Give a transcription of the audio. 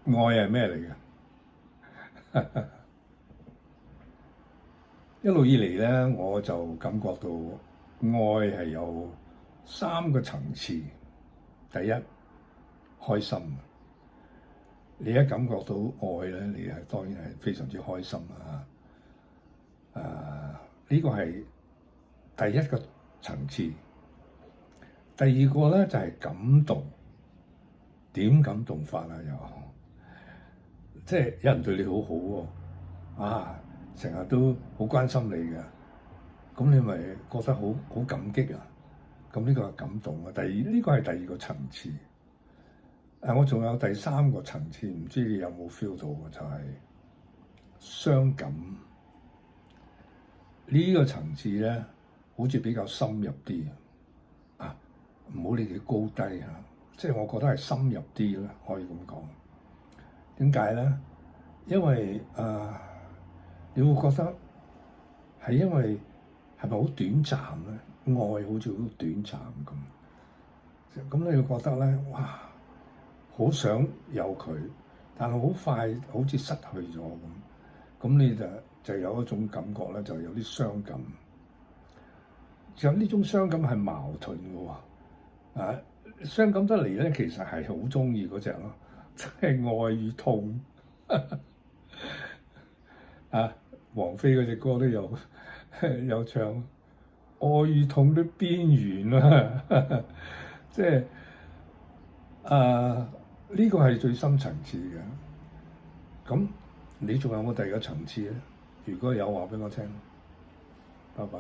愛係咩嚟嘅？一路以嚟咧，我就感覺到愛係有三個層次。第一，開心。你一感覺到愛咧，你係當然係非常之開心啦。呢個係第一個層次。第二個咧就係感動。點感動法啊？又即係有人對你好好喎，成日都好關心你嘅，咁你咪覺得好感激啊！咁呢個係感動啊。呢個係第二個層次。我仲有第三個層次，唔知你有冇 feel 到嘅，就係傷感。呢個層次咧，好似比較深入啲啊！唔好理佢高低嚇。即係我覺得係深入啲啦，可以咁講。點解咧？因為你會覺得係因為係咪好短暫咧？愛好似好短暫咁。咁你會覺得咧，哇！好想有佢，但係好快好似失去咗咁。咁你就有一種感覺咧，就有啲傷感。其實呢種傷感係矛盾嘅喎，傷感得嚟咧，其實係好中意嗰隻咯，即係愛與痛。王菲嗰隻歌都有唱愛與痛的邊緣啦，即係呢個係最深層次嘅。咁你仲有冇第二個層次咧？如果有，話俾我聽。拜拜。